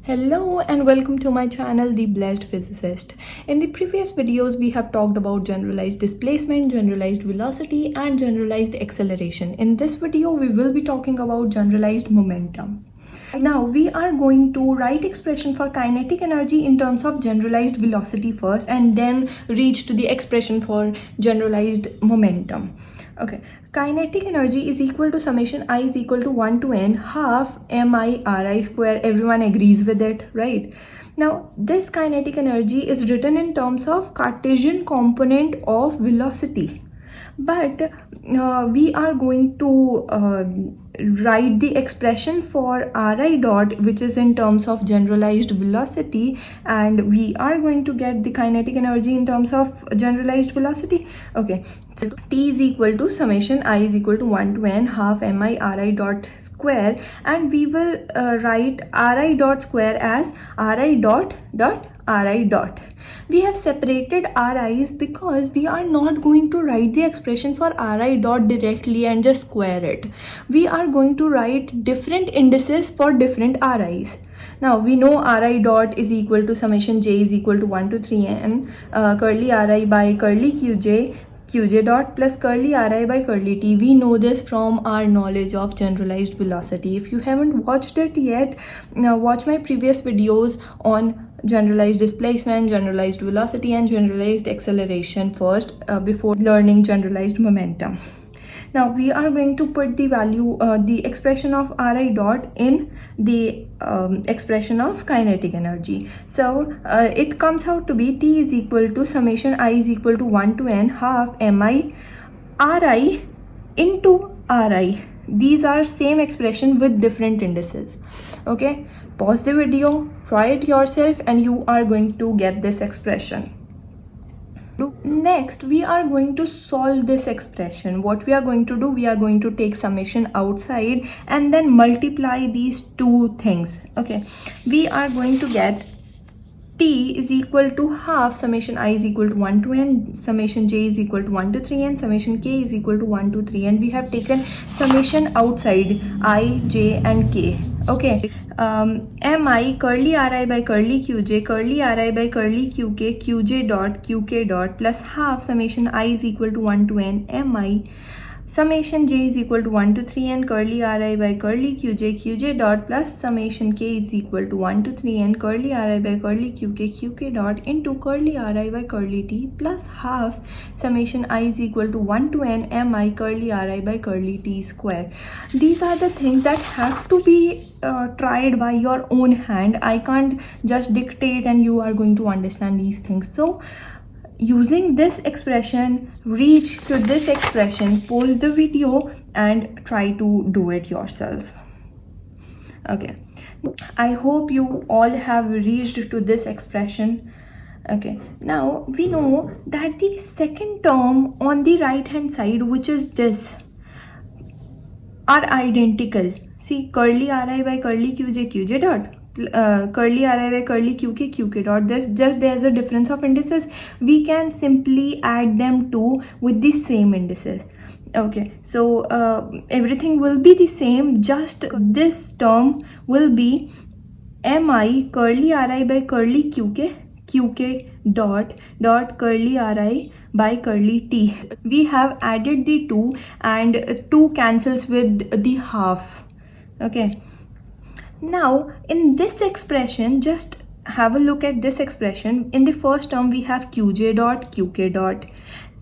Hello and welcome to my channel The Blessed Physicist. In the previous videos we have talked about generalized displacement, generalized velocity and generalized acceleration. In this video we will be talking about generalized momentum. Now we are going to write expression for kinetic energy in terms of generalized velocity first and then reach to the expression for generalized momentum. Okay, kinetic energy is equal to summation I is equal to 1 to n half mi ri square. Everyone agrees with it, right? Now this kinetic energy is written in terms of Cartesian component of velocity, but we are going to write the expression for ri dot, which is in terms of generalized velocity, and we are going to get the kinetic energy in terms of generalized velocity. Okay, so T is equal to summation I is equal to 1 to n half mi ri dot square, and we will write ri dot square as ri dot ri dot. We have separated ri's because we are not going to write the expression for ri dot directly and just square it. We are going to write different indices for different ri's. Now we know ri dot is equal to summation j is equal to 1 to 3n curly ri by curly qj dot plus curly ri by curly t. We know this from our knowledge of generalized velocity. If you haven't watched it yet, now watch my previous videos on generalized displacement, generalized velocity and generalized acceleration first before learning generalized momentum. Now we are going to put the value, the expression of ri dot in the expression of kinetic energy. So it comes out to be T is equal to summation I is equal to 1 to n half mi ri into ri. These are same expression with different indices. Okay, pause the video, try it yourself, and you are going to get this expression. Next, we are going to solve this expression. What we are going to do, we are going to take summation outside and then multiply these two things. Okay, we are going to get T is equal to half summation I is equal to 1 to n, summation j is equal to 1 to 3 n, summation k is equal to 1 to 3, and we have taken summation outside I, j and k. Okay, mi curly ri by curly ri by curly qj dot qk dot plus half summation I is equal to 1 to n mi summation j is equal to 1 to 3 n curly ri by curly qj dot plus summation k is equal to 1 to 3 n curly ri by curly qk dot into curly ri by curly t plus half summation I is equal to 1 to n mi curly ri by curly t square. These are the things that have to be tried by your own hand. I can't just dictate and you are going to understand these things. So using this expression, reach to this expression, pause the video and try to do it yourself. Okay, I hope you all have reached to this expression. Okay, now we know that the second term on the right hand side, which is this, are identical. See, curly ri by curly qj dot curly ri by curly qk dot. There's a difference of indices. We can simply add them two with the same indices. Okay, so everything will be the same, just this term will be mi curly ri by curly qk dot curly ri by curly t. We have added the two and 2 cancels with the half. Okay, now in this expression, just have a look at this expression. In the first term we have qj dot qk dot,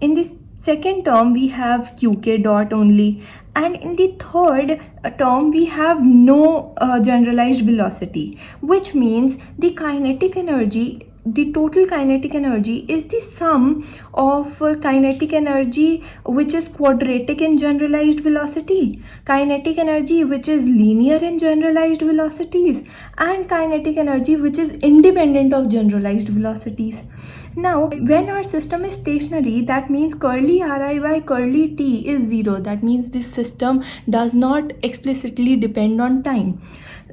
in the second term we have qk dot only, and in the third term we have no generalized velocity, which means the kinetic energy, the total kinetic energy is the sum of kinetic energy which is quadratic in generalized velocity, kinetic energy which is linear in generalized velocities, and kinetic energy which is independent of generalized velocities. Now when our system is stationary, that means curly ri by curly t is 0. That means this system does not explicitly depend on time.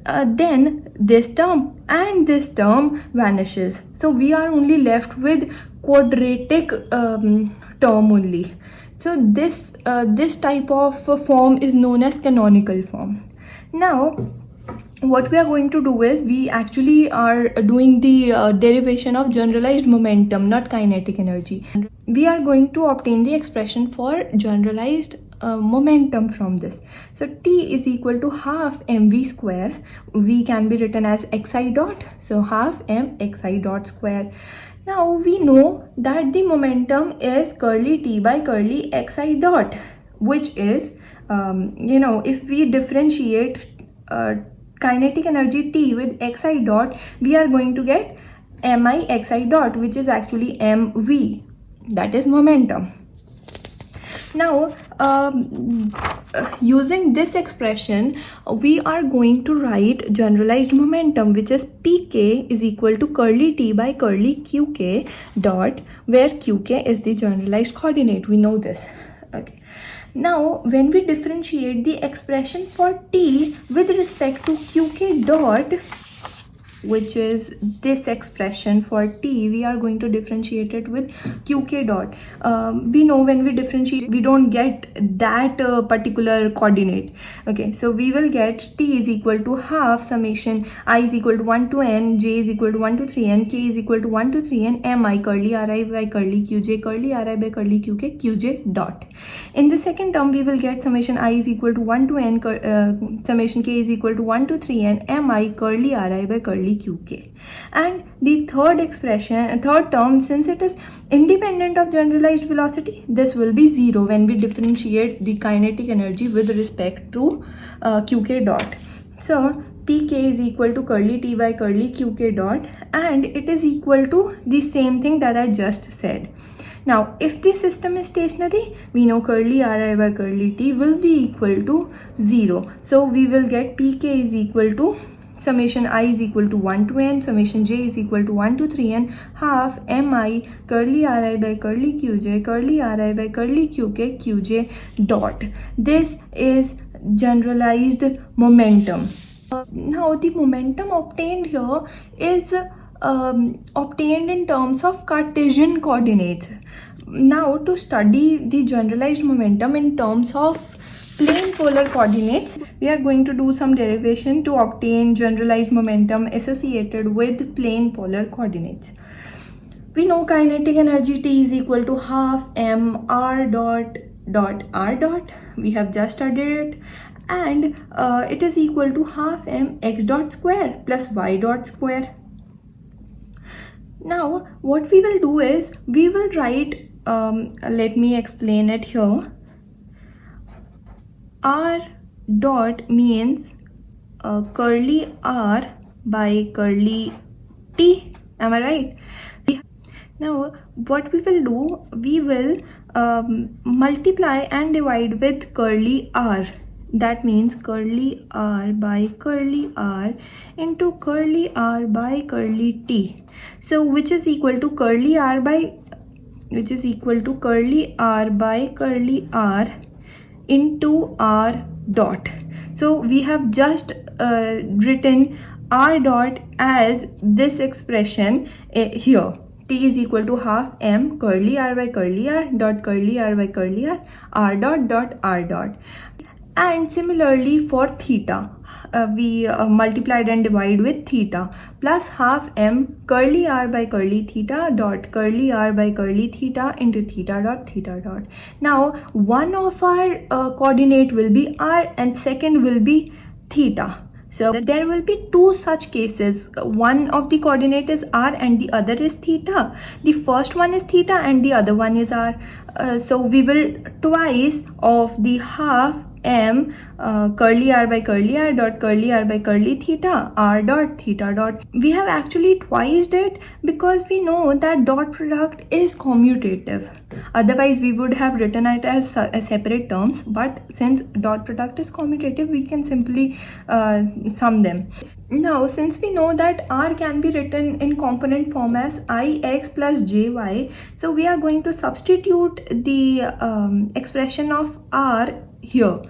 Then this term and this term vanishes, so we are only left with quadratic term only. So this type of form is known as canonical form. Now what we are going to do is we actually are doing the derivation of generalized momentum, not kinetic energy. We are going to obtain the expression for generalized momentum from this. So T is equal to half mv square. V can be written as xi dot, so half m xi dot square. Now we know that the momentum is curly T by curly xi dot, which is if we differentiate kinetic energy T with xi dot, we are going to get mi xi dot, which is actually mv, that is momentum. Now using this expression, we are going to write generalized momentum, which is pk is equal to curly T by curly qk dot, where qk is the generalized coordinate. We know this. Okay. Now when we differentiate the expression for T with respect to qk dot, which is this expression for T, we are going to differentiate it with qk dot. We know when we differentiate, we don't get that particular coordinate. Okay, so we will get T is equal to half summation I is equal to 1 to n, j is equal to 1 to 3 n, k is equal to 1 to 3 n, mi curly ri by curly qj, curly ri by curly qk, qj dot. In the second term, we will get summation I is equal to 1 to n, summation k is equal to 1 to 3 n, mi curly ri by curly qk. And the third term, since it is independent of generalized velocity, this will be 0 when we differentiate the kinetic energy with respect to qk dot. So pk is equal to curly T by curly qk dot, and it is equal to the same thing that I just said. Now if the system is stationary, we know curly ri by curly T will be equal to 0. So we will get pk is equal to summation I is equal to 1 to n, summation j is equal to 1 to 3 n, half mi curly ri by curly qj, curly ri by curly qk, qj dot. This is generalized momentum. Now the momentum obtained here is obtained in terms of Cartesian coordinates. Now to study the generalized momentum in terms of plane polar coordinates, we are going to do some derivation to obtain generalized momentum associated with plane polar coordinates. We know kinetic energy T is equal to half m r dot r dot. We have just studied it, and it is equal to half m x dot square plus y dot square. Now what we will do is we will write, let me explain it here. R dot means curly r by curly T, am I right? Now what we will do, we will multiply and divide with curly r. That means curly r by curly r into curly r by curly T. So which is equal to curly r by curly r into r dot. So we have just written r dot as this expression here. T is equal to half m curly r by curly r dot curly r by curly r dot r dot. And similarly for theta, we multiplied and divide with theta, plus half m curly r by curly theta dot curly r by curly theta into theta dot. Now one of our coordinate will be r and second will be theta. So there will be two such cases. One of the coordinate is r and the other is theta. The first one is theta and the other one is r. So we will twice of the half m curly r by curly r dot curly r by curly theta r dot theta dot. We have actually twiced it because we know that dot product is commutative. Otherwise we would have written it as separate terms, but since dot product is commutative, we can simply sum them. Now since we know that r can be written in component form as ix plus jy, so we are going to substitute the expression of r here.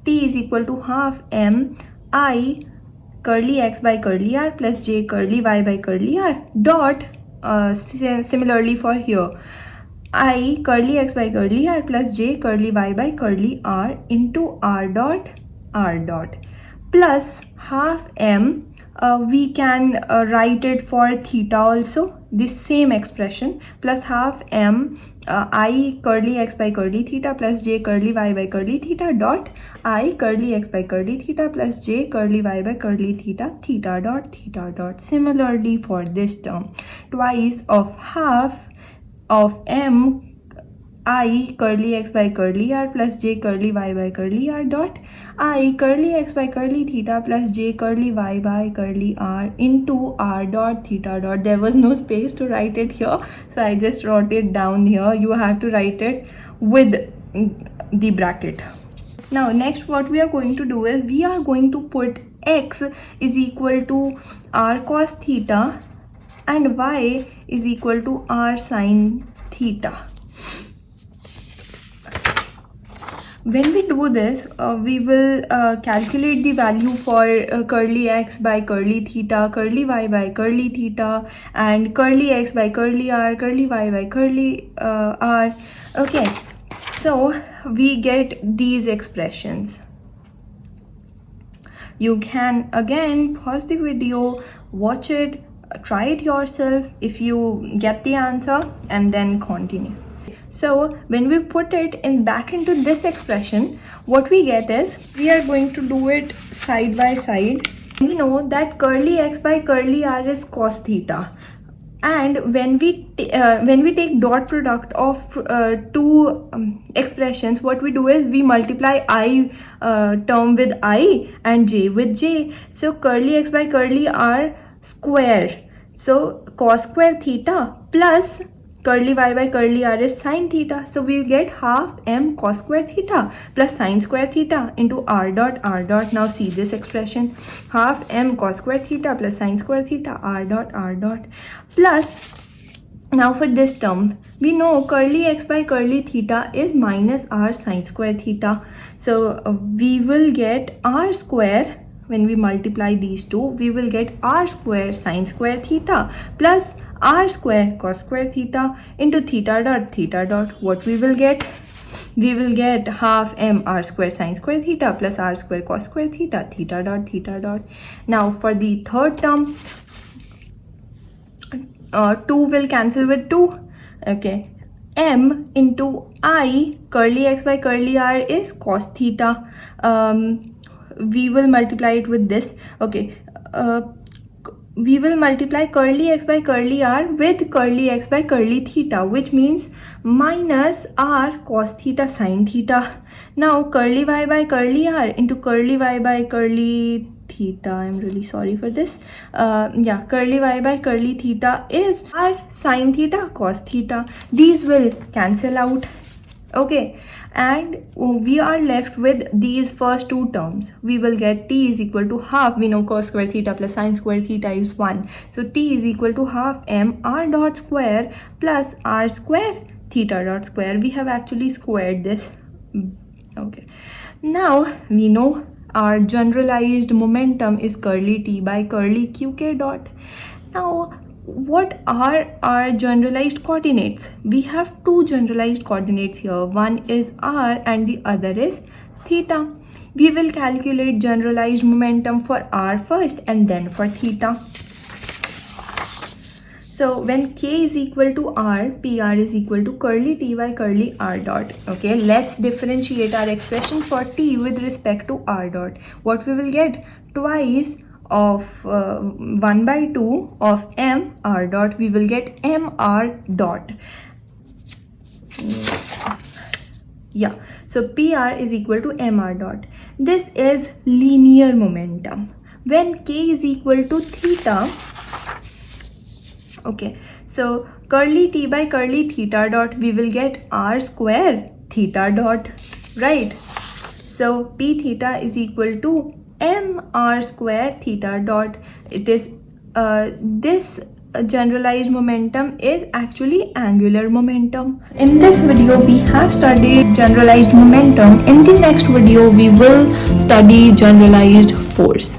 T is equal to half m I curly x by curly r plus j curly y by curly r dot, similarly for here, I curly x by curly r plus j curly y by curly r into r dot plus half m. We can write it for theta also, this same expression, plus half m I curly x by curly theta plus j curly y by curly theta dot I curly x by curly theta plus j curly y by curly theta theta dot. Similarly for this term, twice of half of m I curly x by curly r plus j curly y by curly r dot I curly x by curly theta plus j curly y by curly r into r dot theta dot. There was no space to write it here, so I just wrote it down here. You have to write it with the bracket. Now next what we are going to do is we are going to put x is equal to r cos theta and y is equal to r sin theta. When we do this, we will calculate the value for curly x by curly theta, curly y by curly theta, and curly x by curly r, curly y by curly r. Okay, so we get these expressions. You can again pause the video, watch it, try it yourself if you get the answer, and then continue. So when we put it in back into this expression, what we get is, we are going to do it side by side. We know that curly x by curly r is cos theta, and when we take dot product of two expressions, what we do is we multiply I term with I and j with j. So curly x by curly r square, so cos square theta plus curly y by curly r is sin theta, so we get half m cos square theta plus sin square theta into r dot r dot. Now see this expression, half m cos square theta plus sin square theta r dot plus, now for this term we know curly x by curly theta is minus r sin square theta, so we will get r square. When we multiply these two, we will get r square sin square theta plus r square cos square theta into theta dot. What we will get? We will get half m r square sin square theta plus r square cos square theta theta dot. Now for the third term, 2 will cancel with 2. Okay, m into I curly x by curly r is cos theta. We will multiply it with this. Okay, we will multiply curly x by curly r with curly x by curly theta, which means minus r cos theta sin theta. Now curly y by curly r into curly y by curly theta, I'm really sorry for this, curly y by curly theta is r sin theta cos theta. These will cancel out. Okay, and we are left with these first two terms. We will get t is equal to half, we know cos square theta plus sin square theta is 1, so t is equal to half m r dot square plus r square theta dot square. We have actually squared this. Okay, now we know our generalized momentum is curly t by curly qk dot. Now what are our generalized coordinates? We have two generalized coordinates here. One is r and the other is theta. We will calculate generalized momentum for r first and then for theta. So when k is equal to r, pr is equal to curly t by curly r dot. Okay, let's differentiate our expression for t with respect to r dot. What we will get? Twice of 1 by 2 of m r dot. We will get m r dot. Yeah, so pr is equal to m r dot. This is linear momentum. When k is equal to theta, okay, so curly t by curly theta dot, we will get r square theta dot, right? So p theta is equal to m r square theta dot. It is this generalized momentum is actually angular momentum. In this video we have studied generalized momentum. In the next video we will study generalized force.